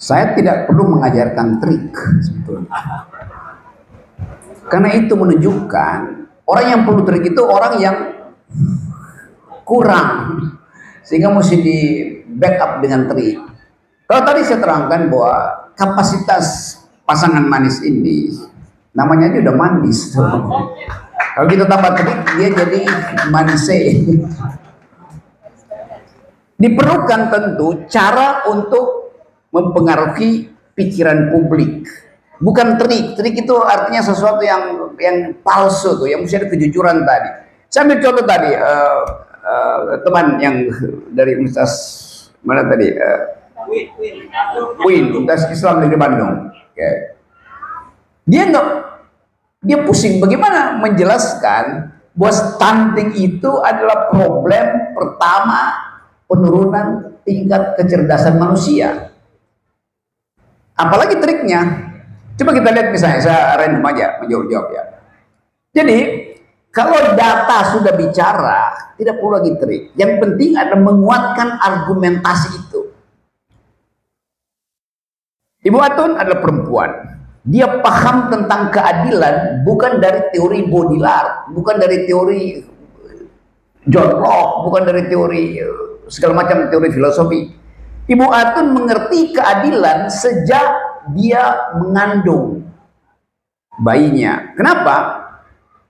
Saya tidak perlu mengajarkan trik sebetulnya. Karena itu menunjukkan orang yang perlu trik itu orang yang kurang, sehingga mesti di backup dengan trik. Kalau tadi saya terangkan bahwa kapasitas pasangan manis ini namanya aja udah manis. Kalau kita tambah trik dia jadi manis. Diperlukan tentu cara untuk mempengaruhi pikiran publik, bukan trik. Trik itu artinya sesuatu yang palsu tuh, yang mesti ada kejujuran tadi. Saya ambil contoh tadi, teman yang dari Universitas mana tadi, UIN, Universitas Islam Negeri Bandung. Okay. Dia pusing bagaimana menjelaskan bahwa stunting itu adalah problem pertama penurunan tingkat kecerdasan manusia. Apalagi triknya, coba kita lihat misalnya, saya random aja menjawab ya. Jadi kalau data sudah bicara, tidak perlu lagi trik. Yang penting adalah menguatkan argumentasi itu. Ibu Atun adalah perempuan. Dia paham tentang keadilan bukan dari teori Baudrillard, bukan dari teori John Locke, bukan dari teori segala macam teori filosofi. Ibu Atun mengerti keadilan sejak dia mengandung bayinya. Kenapa?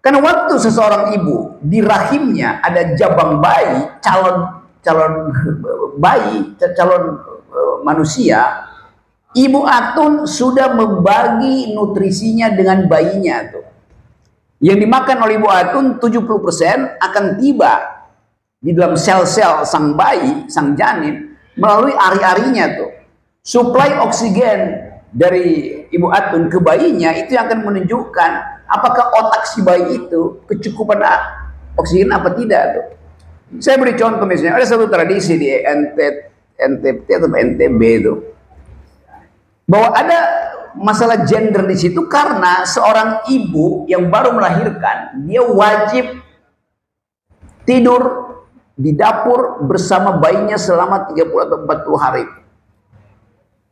Karena waktu seseorang ibu di rahimnya ada jabang bayi, calon bayi, calon manusia, Ibu Atun sudah membagi nutrisinya dengan bayinya tuh. Yang dimakan oleh Ibu Atun 70% akan tiba di dalam sel-sel sang bayi, sang janin, melalui ari-arinya tuh. Suplai oksigen dari Ibu Atun ke bayinya itu yang akan menunjukkan apakah otak si bayi itu kecukupan oksigen apa tidak tuh. Saya beri contoh misalnya, ada satu tradisi di NTT atau NTB itu, bahwa ada masalah gender di situ karena seorang ibu yang baru melahirkan, dia wajib tidur di dapur bersama bayinya selama 30 atau 40 hari.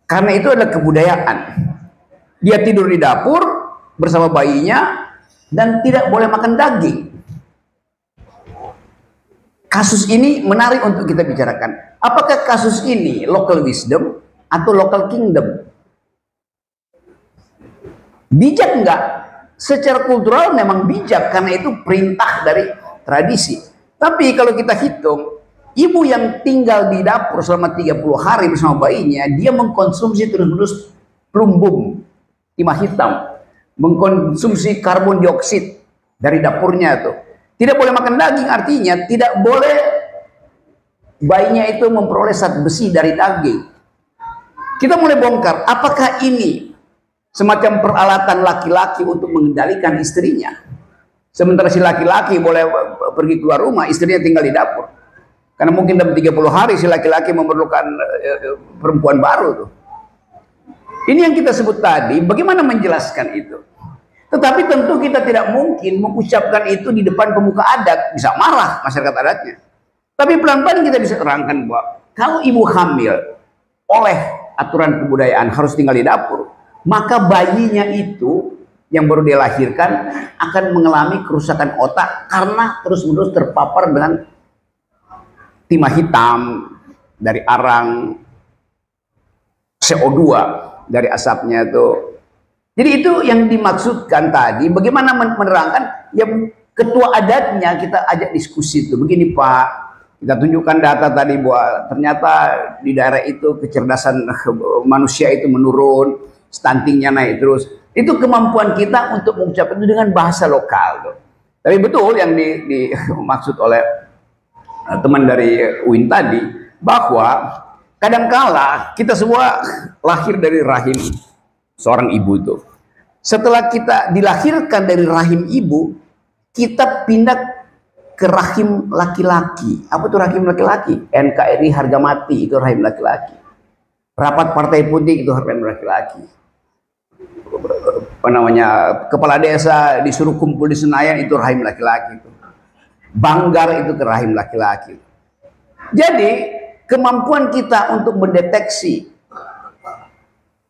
Karena itu adalah kebudayaan. Dia tidur di dapur bersama bayinya dan tidak boleh makan daging. Kasus ini menarik untuk kita bicarakan. Apakah kasus ini local wisdom atau local kingdom? Bijak enggak? Secara kultural memang bijak karena itu perintah dari tradisi. Tapi kalau kita hitung, ibu yang tinggal di dapur selama 30 hari bersama bayinya, dia mengkonsumsi terus-menerus plumbum, timah hitam, mengkonsumsi karbon dioksida dari dapurnya tuh. Tidak boleh makan daging, artinya tidak boleh bayinya itu memperoleh zat besi dari daging. Kita mulai bongkar, apakah ini semacam peralatan laki-laki untuk mengendalikan istrinya? Sementara si laki-laki boleh pergi keluar rumah, istrinya tinggal di dapur. Karena mungkin dalam 30 hari si laki-laki memerlukan perempuan baru tuh. Ini yang kita sebut tadi, bagaimana menjelaskan itu. Tetapi tentu kita tidak mungkin mengucapkan itu di depan pemuka adat, bisa marah masyarakat adatnya. Tapi pelan-pelan kita bisa terangkan bahwa kalau ibu hamil oleh aturan kebudayaan harus tinggal di dapur, maka bayinya itu yang baru dia lahirkan akan mengalami kerusakan otak karena terus-menerus terpapar dengan timah hitam dari arang, CO2 dari asapnya itu. Jadi itu yang dimaksudkan tadi, bagaimana menerangkan yang ketua adatnya kita ajak diskusi itu. Begini Pak, kita tunjukkan data tadi bahwa ternyata di daerah itu kecerdasan manusia itu menurun, stuntingnya naik terus. Itu kemampuan kita untuk mengucapkan itu dengan bahasa lokal tuh. Tapi betul yang dimaksud oleh teman dari UIN tadi, bahwa kadangkala kita semua lahir dari rahim seorang ibu itu. Setelah kita dilahirkan dari rahim ibu, kita pindah ke rahim laki-laki. Apa itu rahim laki-laki? NKRI harga mati itu rahim laki-laki. Rapat Partai Putih itu rahim laki-laki. Apa namanya, kepala desa disuruh kumpul di Senayan itu rahim laki-laki. Banggar itu ke rahim laki-laki. Jadi kemampuan kita untuk mendeteksi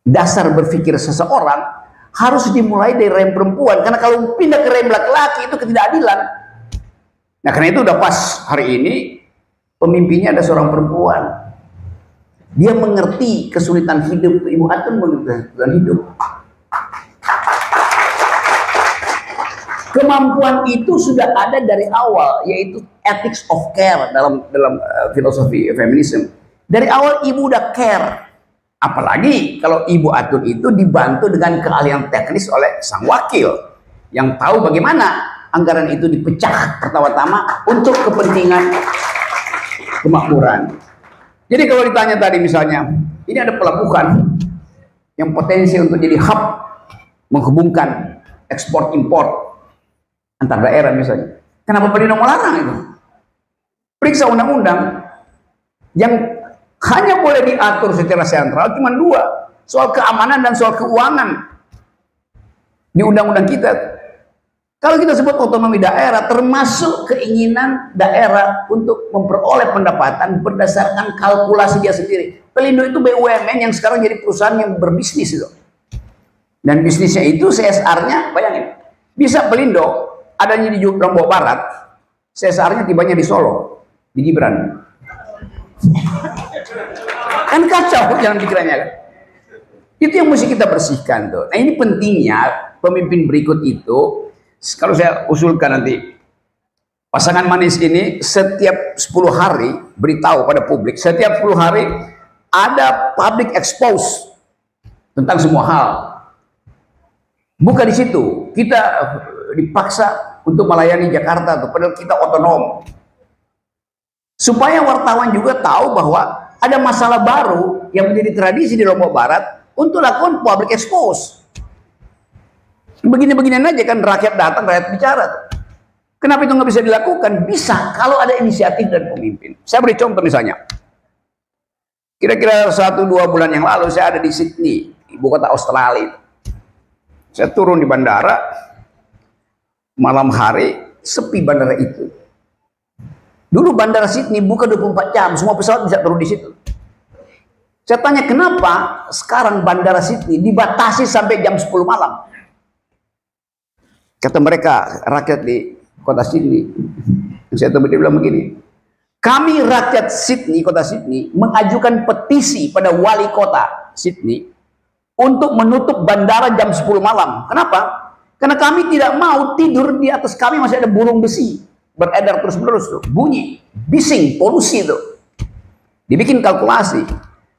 dasar berpikir seseorang harus dimulai dari rem perempuan, karena kalau pindah ke rem laki-laki itu ketidakadilan. Nah, karena itu udah pas hari ini pemimpinnya ada seorang perempuan. Dia mengerti kesulitan hidup. Ibu Atun mengerti kesulitan hidup. Kemampuan itu sudah ada dari awal, yaitu ethics of care dalam filosofi feminisme. Dari awal ibu udah care. Apalagi kalau Ibu Atun itu dibantu dengan keahlian teknis oleh sang wakil yang tahu bagaimana anggaran itu dipecah pertama-tama untuk kepentingan kemakmuran. Jadi kalau ditanya tadi misalnya, ini ada pelabuhan yang potensi untuk jadi hub menghubungkan ekspor impor antar daerah misalnya. Kenapa Pelindung melarang itu? Periksa undang-undang yang hanya boleh diatur secara sentral cuma dua, soal keamanan dan soal keuangan di undang-undang kita. Kalau kita sebut otonomi daerah, termasuk keinginan daerah untuk memperoleh pendapatan berdasarkan kalkulasi dia sendiri. Pelindo itu BUMN yang sekarang jadi perusahaan yang berbisnis itu. Dan bisnisnya itu CSR-nya, bayangin, bisa Pelindo adanya di Lombok Barat, CSR-nya tibanya di Solo, di Gibran. Kan kacau jangan pikirannya kan. Itu yang mesti kita bersihkan tuh. Nah, ini pentingnya pemimpin berikut itu, kalau saya usulkan nanti, pasangan manis ini setiap 10 hari beritahu pada publik, setiap 10 hari ada public expose tentang semua hal. Bukan di situ kita dipaksa untuk melayani Jakarta tuh, padahal kita otonom. Supaya wartawan juga tahu bahwa ada masalah baru yang menjadi tradisi di Lombok Barat untuk lakukan public expose. Begini-beginian aja kan, rakyat datang, rakyat bicara tuh. Kenapa itu nggak bisa dilakukan? Bisa kalau ada inisiatif dan pemimpin. Saya beri contoh misalnya. Kira-kira 1-2 bulan yang lalu saya ada di Sydney, ibu kota Australia. Saya turun di bandara, malam hari sepi bandara itu. Dulu bandara Sydney buka 24 jam, semua pesawat bisa turun di situ. Saya tanya kenapa sekarang bandara Sydney dibatasi sampai jam 10 malam. Kata mereka, rakyat di kota Sydney, saya temui dia bilang begini, kami rakyat Sydney, kota Sydney, mengajukan petisi pada wali kota Sydney untuk menutup bandara jam 10 malam. Kenapa? Karena kami tidak mau tidur di atas kami masih ada burung besi beredar terus-menerus tuh, bunyi, bising, polusi tuh. Dibikin kalkulasi.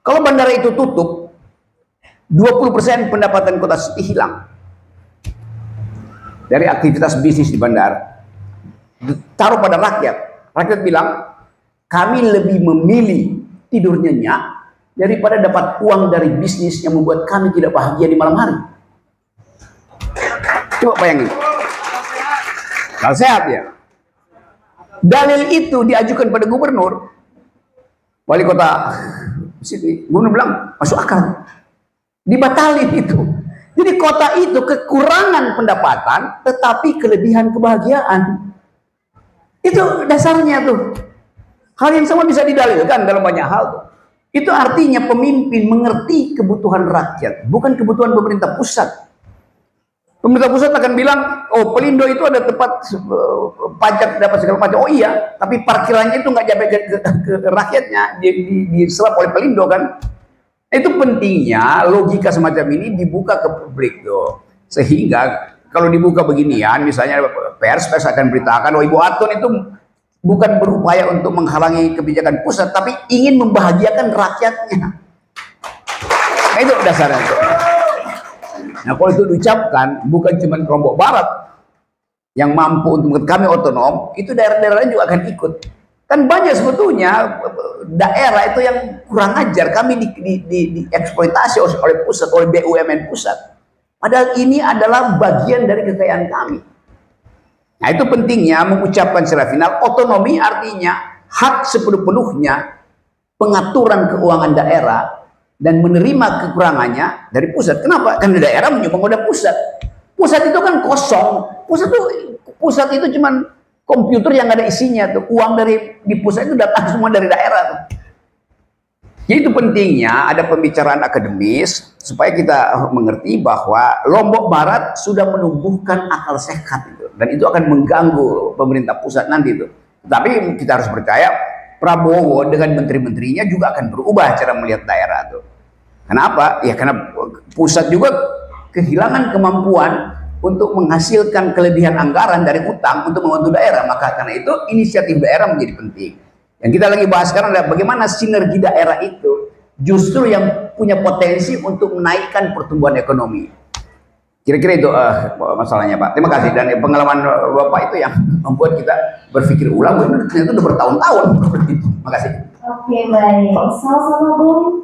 Kalau bandara itu tutup, 20% pendapatan kota Sydney hilang dari aktivitas bisnis di bandara. Taruh pada rakyat. Rakyat bilang, kami lebih memilih tidur nyenyak daripada dapat uang dari bisnis yang membuat kami tidak bahagia di malam hari. Coba bayangin. Kalau sehat ya. Dalil itu diajukan pada gubernur, wali kota Sydney. Gubernur bilang masuk akal, dibatalin itu. Jadi kota itu kekurangan pendapatan, tetapi kelebihan kebahagiaan. Itu dasarnya tuh. Hal yang sama bisa didalilkan dalam banyak hal tuh. Itu artinya pemimpin mengerti kebutuhan rakyat, bukan kebutuhan pemerintah pusat. Pemerintah pusat akan bilang, oh Pelindo itu ada tempat pajak dapat segala macam. Oh iya, tapi parkirannya itu nggak sampai ke rakyatnya, diserap oleh Pelindo kan. Itu pentingnya logika semacam ini dibuka ke publik tuh. Sehingga kalau dibuka beginian, misalnya pers akan beritakan, oh Ibu Atun itu bukan berupaya untuk menghalangi kebijakan pusat, tapi ingin membahagiakan rakyatnya. Nah, itu dasarnya tuh. Nah, kalau itu diucapkan, bukan cuma Lombok Barat yang mampu untuk kami otonom, itu daerah-daerah lain juga akan ikut. Kan banyak sebetulnya daerah itu yang kurang ajar, kami dieksploitasi oleh pusat, oleh BUMN pusat. Padahal ini adalah bagian dari kekayaan kami. Nah, itu pentingnya mengucapkan secara final, otonomi artinya hak sepenuh-penuhnya pengaturan keuangan daerah dan menerima kekurangannya dari pusat. Kenapa? Karena daerah menyumbang pada pusat. Pusat itu kan kosong. Pusat itu cuman komputer yang ada isinya tuh. Uang dari di pusat itu datang semua dari daerah tuh. Jadi itu pentingnya ada pembicaraan akademis supaya kita mengerti bahwa Lombok Barat sudah menumbuhkan akal sehat itu, dan itu akan mengganggu pemerintah pusat nanti itu. Tapi kita harus percaya Prabowo dengan menteri-menterinya juga akan berubah cara melihat daerah itu. Kenapa? Ya karena pusat juga kehilangan kemampuan untuk menghasilkan kelebihan anggaran dari utang untuk membantu daerah. Maka karena itu inisiatif daerah menjadi penting. Yang kita lagi bahas sekarang adalah bagaimana sinergi daerah itu justru yang punya potensi untuk menaikkan pertumbuhan ekonomi. Kira-kira itu masalahnya Pak. Terima kasih, dan pengalaman Bapak itu yang membuat kita berpikir ulang. Ternyata udah bertahun-tahun. Terima kasih. Oke, baik. Sama-sama Bung.